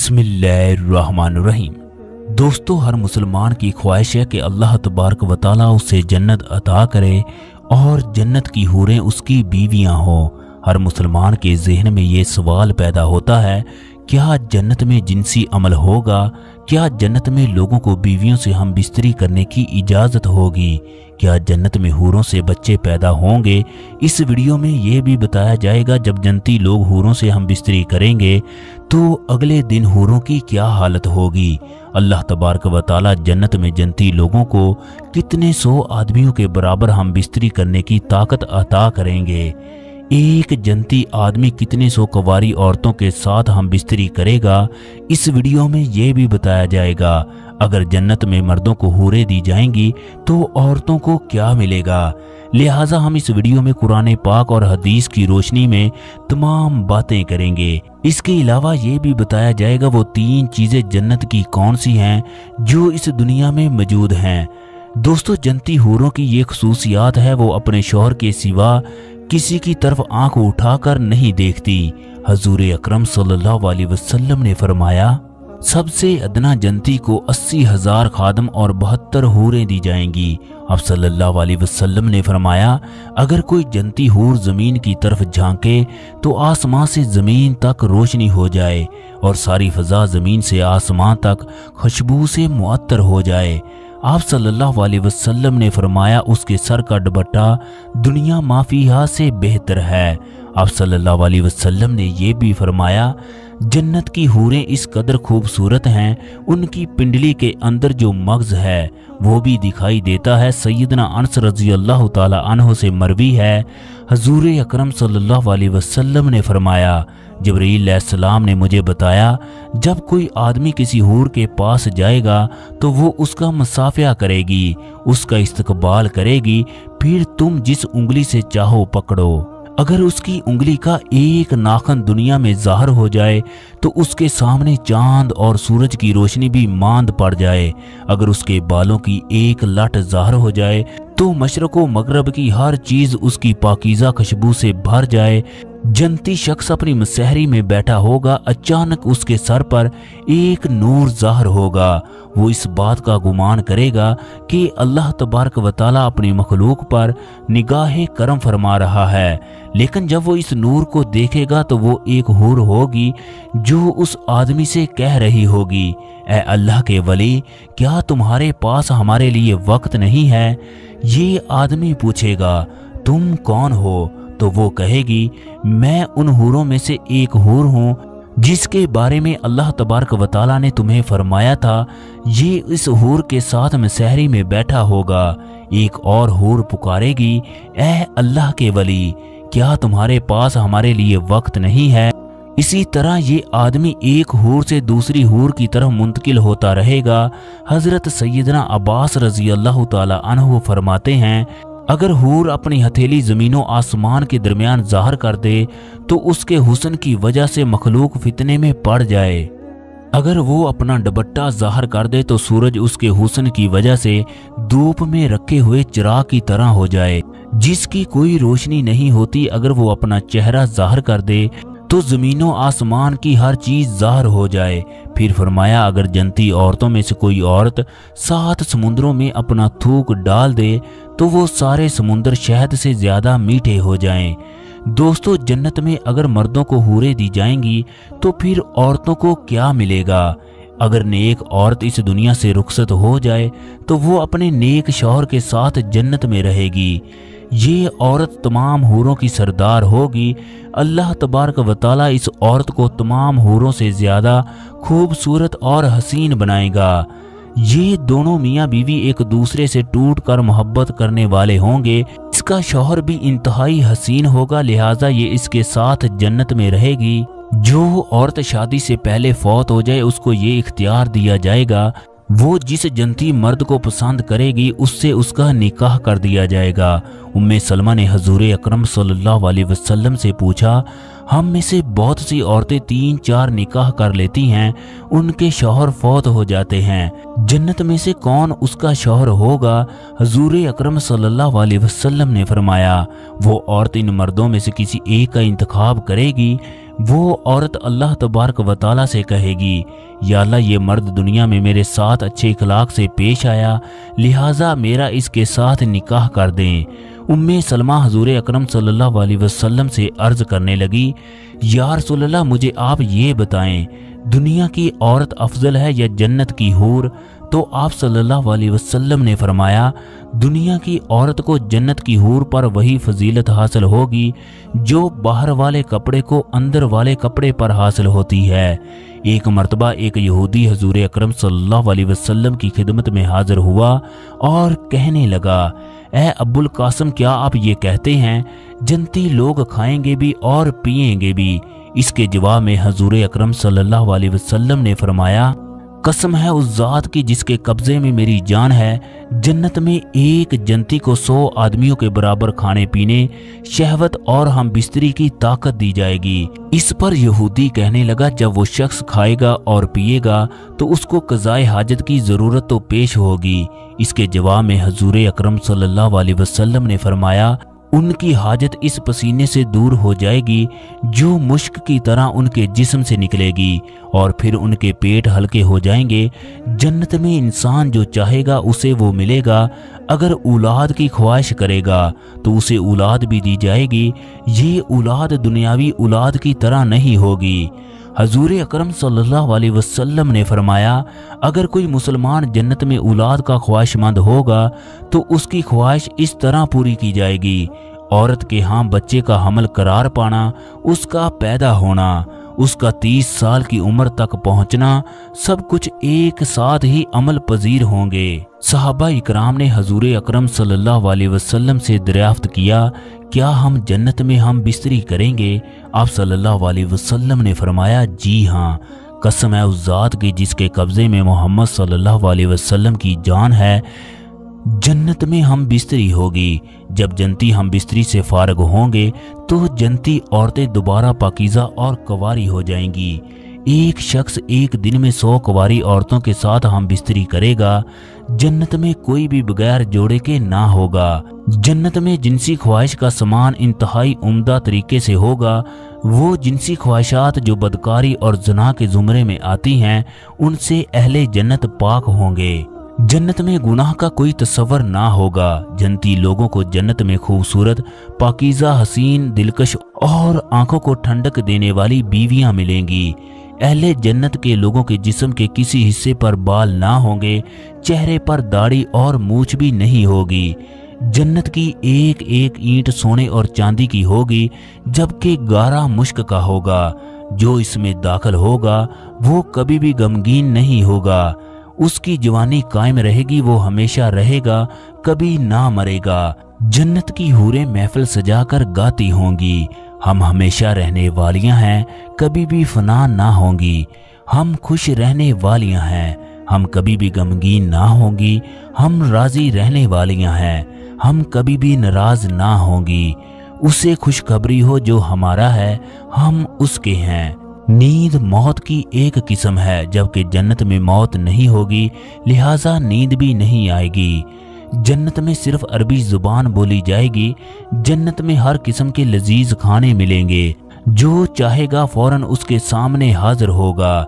बिस्मिल्लाहिर्रहमानिर्रहीम। दोस्तों, हर मुसलमान की ख्वाहिश है कि अल्लाह तबारक व तआला उसे जन्नत अता करे और जन्नत की हूरें उसकी बीवियां हों। हर मुसलमान के जहन में ये सवाल पैदा होता है, क्या जन्नत में जिनसी अमल होगा? क्या जन्नत में लोगों को बीवियों से हम बिस्तरी करने की इजाज़त होगी? क्या जन्नत में हूरों से बच्चे पैदा होंगे? इस वीडियो में ये भी बताया जाएगा, जब जन्नती लोग हूरों से हम बिस्तरी करेंगे तो अगले दिन हूरों की क्या हालत होगी। अल्लाह तबारक व तआला जन्नत में जन्नती लोगों को कितने सौ आदमियों के बराबर हम बिस्तरी करने की ताकत अता करेंगे। एक जन्नती आदमी कितने सौ कुंवारी औरतों के साथ हम बिस्तरी करेगा, इस वीडियो में ये भी बताया जाएगा। अगर जन्नत में मर्दों को हूरें दी जाएंगी तो औरतों को क्या मिलेगा। लिहाजा हम इस वीडियो में कुरान पाक और हदीस की रोशनी में तमाम बातें करेंगे। इसके अलावा ये भी बताया जाएगा वो 3 चीजें जन्नत की कौन सी हैं जो इस दुनिया में मौजूद हैं। दोस्तों, जन्नती हूरों की ये खसूसियात है, वो अपने शौहर के सिवा किसी की तरफ आंख उठाकर नहीं देखती। हजूर अकरम सल्लल्लाहु अलैहि वसल्लम ने फरमाया, सबसे अदना जन्नती को 80,000 खादम और 72 हूरें दी जाएंगी। अब सल्लल्लाहु अलैहि वसल्लम ने फरमाया, अगर कोई जन्नती हूर जमीन की तरफ झांके तो आसमां से जमीन तक रोशनी हो जाए और सारी फजा जमीन से आसमां तक खुशबू से मुअत्तर हो जाए। आप सल्लल्लाहु अलैहि वसल्लम ने फरमाया, उसके सर का दुपट्टा दुनिया माफिया से बेहतर है। आप सल्लल्लाहु अलैहि वसल्लम ने यह भी फरमाया, जन्नत की हूरें इस कदर खूबसूरत हैं, उनकी पिंडली के अंदर जो मगज है वो भी दिखाई देता है। सैयदना अनस रज़ी अल्लाह ताला अन्हु से मरवी है, हजूर अकरम सल्लल्लाहु अलैहि वसल्लम ने फरमाया, जिब्रील अलैहिस्सलाम ने मुझे बताया, जब कोई आदमी किसी हूर के पास जाएगा तो वो उसका मुसाफिया करेगी, उसका इस्तकबाल करेगी, फिर तुम जिस उंगली से चाहो पकड़ो। अगर उसकी उंगली का एक नाखन दुनिया में ज़ाहिर हो जाए तो उसके सामने चांद और सूरज की रोशनी भी मांद पड़ जाए। अगर उसके बालों की एक लट ज़ाहिर हो जाए तो मशरक़ व मगरब की हर चीज़ उसकी पाकीज़ा खुशबू से भर जाए। जन्नती शख्स अपनी मसहरी में बैठा होगा, अचानक उसके सर पर एक नूर ज़ाहिर होगा। वो इस बात का गुमान करेगा कि अल्लाह तबारक व तआला अपनी मखलूक पर निगाह करम फरमा रहा है। लेकिन जब वो इस नूर को देखेगा तो वो एक हूर होगी जो उस आदमी से कह रही होगी, ऐ अल्लाह के वली, क्या तुम्हारे पास हमारे लिए वक्त नहीं है? ये आदमी पूछेगा, तुम कौन हो? तो वो कहेगी, मैं उन हूरों में से एक हूर हूँ जिसके बारे में अल्लाह तबारक व तआला ने तुम्हें फरमाया था, ये इस हूर के साथ मसहरी में बैठा होगा। एक और हूर पुकारेगी, ऐ अल्लाह के वली, क्या तुम्हारे पास हमारे लिए वक्त नहीं है? इसी तरह ये आदमी एक हूर से दूसरी हूर की तरफ मुंतकिल होता रहेगा। हजरत सैयदना अब्बास रजी अल्लाह ताला अन्हु फरमाते हैं, अगर हूर अपनी हथेली जमीनों आसमान के दरमियान ज़ाहिर कर दे तो उसके हुस्न की वजह से मखलूक फितने में पड़ जाए। अगर वो अपना दुपट्टा ज़ाहिर कर दे तो सूरज उसके हुस्न की वजह से धूप में रखे हुए चिराग की तरह हो जाए जिसकी कोई रोशनी नहीं होती। अगर वो अपना चेहरा ज़ाहिर कर दे तो ज़मीनों आसमान की हर चीज़ ज़ाहिर हो जाए। फिर फरमाया, अगर जन्नती औरतों में से कोई औरत 7 समुद्रों में अपना थूक डाल दे तो वो सारे समुंदर शहद से ज़्यादा मीठे हो जाएं। दोस्तों, जन्नत में अगर मर्दों को हूरें दी जाएंगी तो फिर औरतों को क्या मिलेगा? अगर नेक औरत इस दुनिया से रुखसत हो जाए तो वो अपने नेक शौहर के साथ जन्नत में रहेगी। ये औरत तमाम हूरों की सरदार होगी। अल्लाह तबारक व तआला इस औरत को तमाम हूरों से ज़्यादा खूबसूरत और हसीन बनाएगा। ये दोनों मियाँ बीवी एक दूसरे से टूट कर मोहब्बत करने वाले होंगे। इसका शौहर भी इंतहाई हसीन होगा, लिहाजा ये इसके साथ जन्नत में रहेगी। जो औरत शादी से पहले फौत हो जाए उसको ये इख्तियार दिया जाएगा, वो जिस जन्नती मर्द को पसंद करेगी उससे उसका निकाह कर दिया जाएगा। उम्मे सलमा ने हजूर अकरम सल्लल्लाहु अलैहि वसल्लम से पूछा, हम में से बहुत सी औरतें 3-4 निकाह कर लेती हैं, उनके शौहर फौत हो जाते हैं, जन्नत में से कौन उसका शौहर होगा? हजूर अकरम सल्लल्लाहु अलैहि वसल्लम ने फरमाया, वो औरत इन मर्दों में से किसी एक का इंतखाब करेगी, वो औरत अल्लाह तबारक व तआला से कहेगी, या अल्लाह ये मर्द दुनिया में मेरे साथ अच्छे इखलाक से पेश आया, लिहाजा मेरा इसके साथ निकाह कर दें। उम्मे सलमा हजूर अकरम सल्लल्लाहु अलैहि वसल्लम से अर्ज करने लगी, या रसूलल्लाह मुझे आप ये बताएं, दुनिया की औरत अफजल है या जन्नत की हूर? तो आप सल्लल्लाहु अलैहि वसल्लम ने फरमाया, दुनिया की औरत को जन्नत की हूर पर वही फजीलत हासिल होगी जो बाहर वाले कपड़े को अंदर वाले कपड़े पर हासिल होती है। एक मर्तबा एक यहूदी हजूर अकरम सल्लल्लाहु अलैहि वसल्लम की खिदमत में हाजिर हुआ और कहने लगा, ए अब्बुल कासिम, क्या आप ये कहते हैं जन्नती लोग खाएंगे भी और पिएंगे भी? इसके जवाब में हजूर अकरम सल्लल्लाहु अलैहि वसल्लम ने फरमाया, कसम है उस जात की जिसके कब्जे में मेरी जान है, जन्नत में एक जन्नती को 100 आदमियों के बराबर खाने पीने, शहवत और हम बिस्तरी की ताकत दी जाएगी। इस पर यहूदी कहने लगा, जब वो शख्स खाएगा और पिएगा तो उसको कज़ाए हाजत की जरूरत तो पेश होगी। इसके जवाब में हजूर अकरम सल्लल्लाहु अलैहि वसल्लम ने फरमाया, उनकी हाजत इस पसीने से दूर हो जाएगी जो मुश्क की तरह उनके जिस्म से निकलेगी और फिर उनके पेट हल्के हो जाएंगे। जन्नत में इंसान जो चाहेगा उसे वो मिलेगा। अगर औलाद की ख्वाहिश करेगा तो उसे औलाद भी दी जाएगी। ये औलाद दुनियावी औलाद की तरह नहीं होगी। हजूर अकरम सल्लल्लाहु अलैहि वसल्लम ने फरमाया, अगर कोई मुसलमान जन्नत में औलाद का ख्वाहिशमंद होगा तो उसकी ख्वाहिश इस तरह पूरी की जाएगी। औरत के यहाँ बच्चे का हमल करार पाना, उसका पैदा होना, उसका 30 साल की उम्र तक पहुंचना, सब कुछ एक साथ ही अमल पजीर होंगे। सहाबा इकराम ने हजूर अकरम सल्लल्लाहु अलैहि वसल्लम से दरियाफ्त किया, क्या हम जन्नत में हम बिस्तरी करेंगे? आप सल्लल्लाहु अलैहि वसल्लम ने फरमाया, जी हाँ, कसम है उस जात की जिसके कब्जे में मोहम्मद सल्लल्लाहु अलैहि वसल्लम की जान है, जन्नत में हम बिस्तरी होगी। जब जन्नती हम बिस्तरी से फारग होंगे तो जन्नती औरतें दोबारा पाकीज़ा और कवारी हो जाएंगी। एक शख्स एक दिन में 100 कुंवारी औरतों के साथ हम बिस्तरी करेगा। जन्नत में कोई भी बगैर जोड़े के ना होगा। जन्नत में जिनसी ख्वाहिश का सामान इंतहाई उम्दा तरीके से होगा। वो जिनसी ख्वाहिशात जो बदकारी और ज़ना के ज़ुमरे में आती हैं, उनसे अहले जन्नत पाक होंगे। जन्नत में गुनाह का कोई तस्वर ना होगा। जन्नती लोगों को जन्नत में खूबसूरत, पाकीज़ा, हसीन, दिलकश और आंखों को ठंडक देने वाली बीवियां मिलेंगी। अहले जन्नत के लोगों के जिस्म के किसी हिस्से पर बाल ना होंगे, चेहरे पर दाढ़ी और मूछ भी नहीं होगी। जन्नत की एक एक ईंट सोने और चांदी की होगी, जबकि गारा मुश्क का होगा। जो इसमें दाखिल होगा वो कभी भी गमगीन नहीं होगा। उसकी जवानी कायम रहेगी, वो हमेशा रहेगा, कभी ना मरेगा। जन्नत की हूरें महफिल सजाकर गाती होंगी, हम हमेशा रहने वालियां हैं, कभी भी फना ना होंगी। हम खुश रहने वालियां हैं, हम कभी भी गमगीन ना होंगी। हम राजी रहने वालियां हैं, हम कभी भी नाराज ना होंगी। उसे खुशखबरी हो जो हमारा है, हम उसके हैं। नींद मौत की एक किस्म है, जबकि जन्नत में मौत नहीं होगी, लिहाजा नींद भी नहीं आएगी। जन्नत में सिर्फ अरबी जुबान बोली जाएगी। जन्नत में हर किस्म के लजीज खाने मिलेंगे, जो चाहेगा फौरन उसके सामने हाजिर होगा।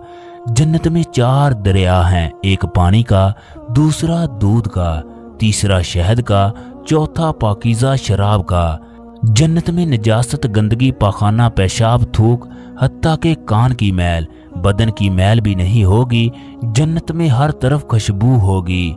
जन्नत में 4 दरिया हैं, एक पानी का, दूसरा दूध का, तीसरा शहद का, चौथा पाकीज़ा शराब का। जन्नत में नजासत, गंदगी, पाखाना, पेशाब, थूक, हत्ता के कान की मैल, बदन की मैल भी नहीं होगी। जन्नत में हर तरफ खुशबू होगी।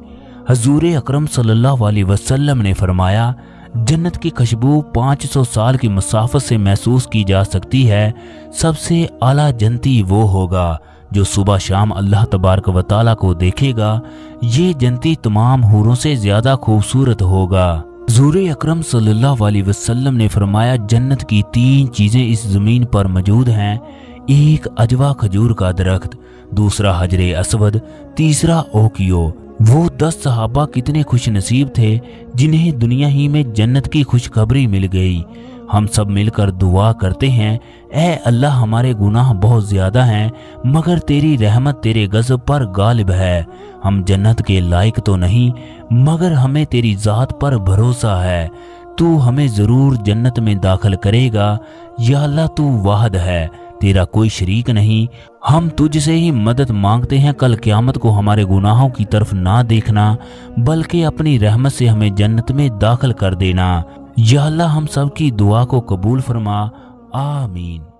हजूर अकरम सल्लल्लाहु अलैहि वसल्लम ने फरमाया, जन्नत की खुशबू 500 साल की मसाफत से महसूस की जा सकती है। सबसे आला जन्नती वो होगा जो सुबह शाम अल्लाह तबारक व तआला को देखेगा। ये जन्नती तमाम हूरों से ज्यादा खूबसूरत होगा। हजूर अकरम सल्लल्लाहु अलैहि वसल्लम ने फरमाया, जन्नत की 3 चीजें इस जमीन पर मौजूद हैं। एक अजवा खजूर का दरख्त, दूसरा हजरे असवद, तीसरा ओकियो। वो 10 सहाबा कितने खुश नसीब थे जिन्हें दुनिया ही में जन्नत की खुशखबरी मिल गई। हम सब मिलकर दुआ करते हैं, ऐ अल्लाह, हमारे गुनाह बहुत ज्यादा हैं, मगर तेरी रहमत तेरे गज़ब पर गालिब है। हम जन्नत के लायक तो नहीं, मगर हमें तेरी ज़ात पर भरोसा है। तू हमें ज़रूर जन्नत में दाखिल करेगा। या अल्लाह, तू वाहद है, تیرا کوئی شریک نہیں۔ ہم تجھ سے ہی مدد مانگتے ہیں، کل قیامت کو ہمارے گناہوں کی طرف نہ دیکھنا بلکہ اپنی رحمت سے ہمیں جنت میں داخل کر دینا۔ یا اللہ ہم سب کی دعا کو قبول فرما، آمین۔